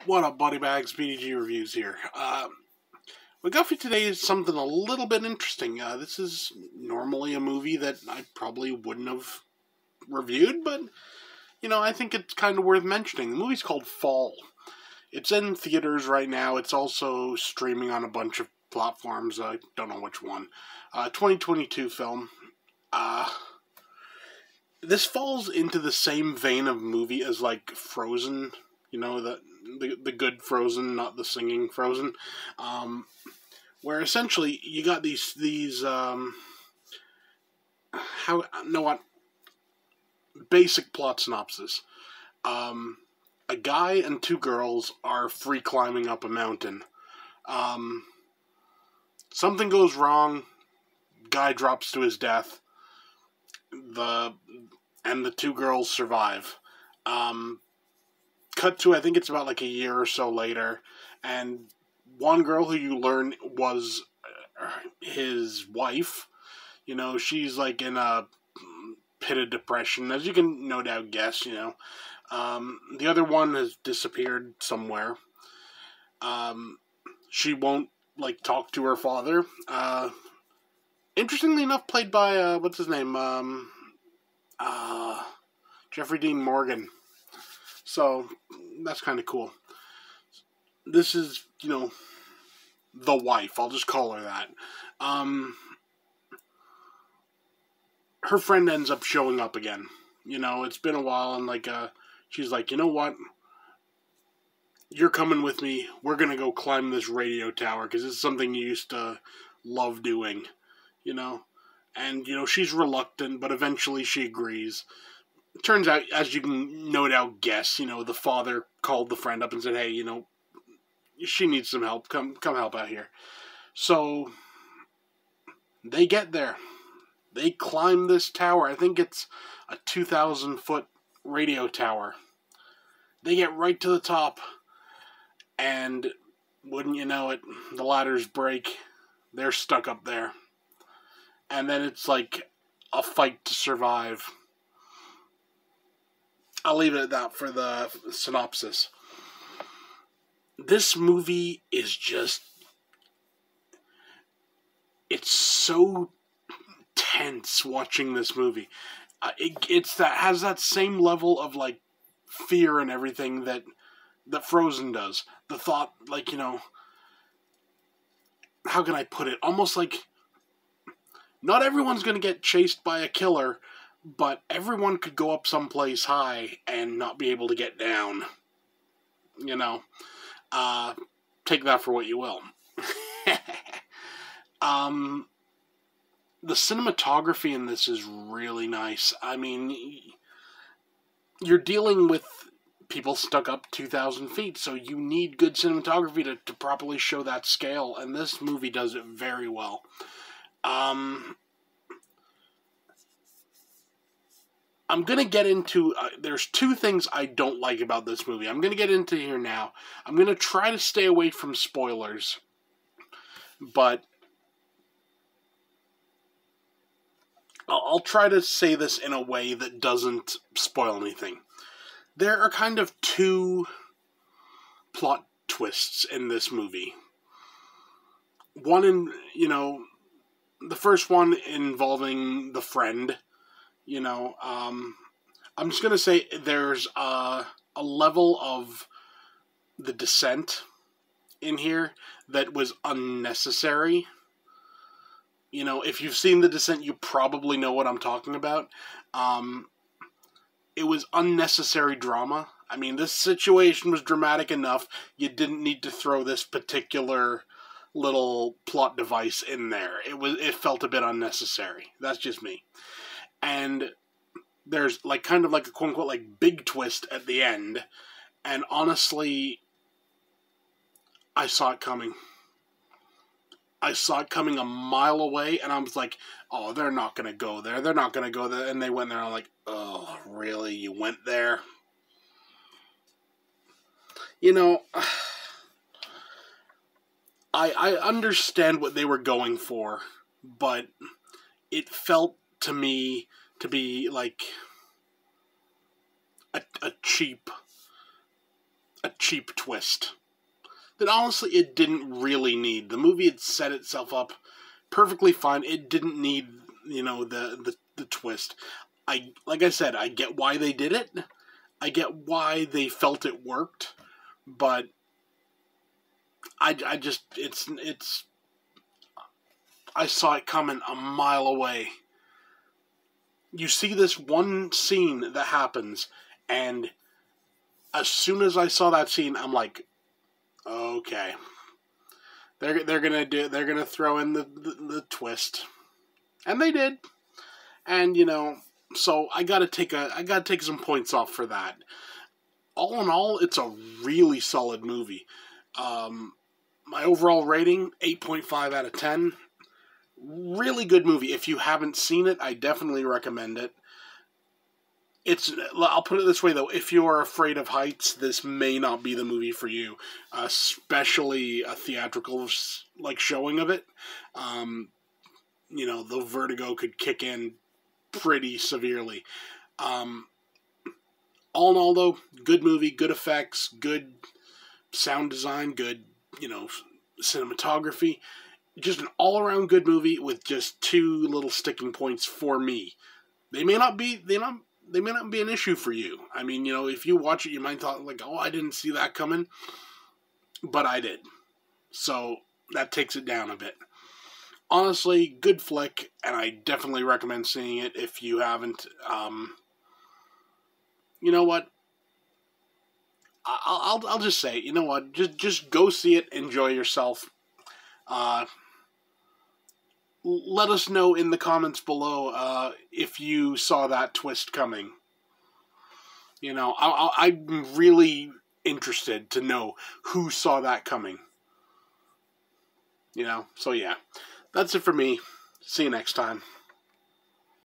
What up, buddy bags? BDG Reviews here. What got for today is something a little bit interesting. This is normally a movie that I probably wouldn't have reviewed, but, I think it's kind of worth mentioning. The movie's called Fall. It's in theaters right now. It's also streaming on a bunch of platforms. I don't know which one. 2022 film. This falls into the same vein of movie as, like, Frozen. The good Frozen, not the singing Frozen, where essentially you got these basic plot synopsis. A guy and two girls are free climbing up a mountain. Something goes wrong. Guy drops to his death. The two girls survive. Cut to, I think it's about like a year or so later, and one girl who you learn was his wife. She's like in a pit of depression, as you can no doubt guess. The other one has disappeared somewhere. She won't talk to her father. Interestingly enough, played by what's his name? Jeffrey Dean Morgan. So, that's kind of cool. This is, the wife. I'll just call her that. Her friend ends up showing up again. It's been a while, and, she's like, you know what? You're coming with me. We're going to go climb this radio tower, because it's something you used to love doing, And, she's reluctant, but eventually she agrees. It turns out, as you can no doubt guess, the father called the friend up and said, hey, she needs some help. Come help out here. So, they get there. They climb this tower. I think it's a 2,000-foot radio tower. They get right to the top. And, wouldn't you know it, the ladders break. They're stuck up there. And then it's like a fight to survive. I'll leave it at that for the synopsis. This movie is just... It's so tense watching this movie. Has that same level of, fear and everything that Frozen does. The thought, how can I put it? Almost like... Not everyone's going to get chased by a killer, but everyone could go up someplace high and not be able to get down. Take that for what you will. The cinematography in this is really nice. I mean, you're dealing with people stuck up 2,000 feet, so you need good cinematography to properly show that scale, and this movie does it very well. I'm going to get into... there's two things I don't like about this movie. I'm going to get into here now. I'm going to try to stay away from spoilers. But I'll try to say this in a way that doesn't spoil anything. There are kind of two plot twists in this movie. One the first one involving the friend. I'm just going to say there's a level of the descent in here that was unnecessary. If you've seen The Descent, you probably know what I'm talking about. It was unnecessary drama. I mean, this situation was dramatic enough. You didn't need to throw this particular little plot device in there. It felt a bit unnecessary. That's just me. And there's kind of a quote-unquote big twist at the end. And honestly, I saw it coming. I saw it coming a mile away, and I was like, oh, they're not going to go there. They're not going to go there. And they went there, and I'm like, oh, really? You went there? I understand what they were going for, but it felt to me to be like a cheap cheap twist that honestly it didn't really need. The movie had set itself up perfectly fine. It didn't need, you know, the twist. Like I said, I get why they did it. I get why they felt it worked, but I just I saw it coming a mile away. You see this one scene that happens, and as soon as I saw that scene, I'm like, okay, they're gonna throw in the twist, and they did, and you know, so I gotta take some points off for that. All in all, it's a really solid movie. My overall rating, 8.5 out of 10. Really good movie. If you haven't seen it, I definitely recommend it. I'll put it this way though, if you're afraid of heights, this may not be the movie for you, especially a theatrical like showing of it. You know, the vertigo could kick in pretty severely. All in all though, good movie, good effects, good sound design, good, you know, cinematography. Just an all-around good movie with just two little sticking points for me. They may not be an issue for you. I mean, you know, if you watch it, you might thought like, oh, I didn't see that coming, but I did. So that takes it down a bit. Honestly, good flick, and I definitely recommend seeing it if you haven't. You know what? I'll just say, you know what? Just go see it, enjoy yourself. Let us know in the comments below if you saw that twist coming. You know, I'm really interested to know who saw that coming. You know, so yeah. That's it for me. See you next time.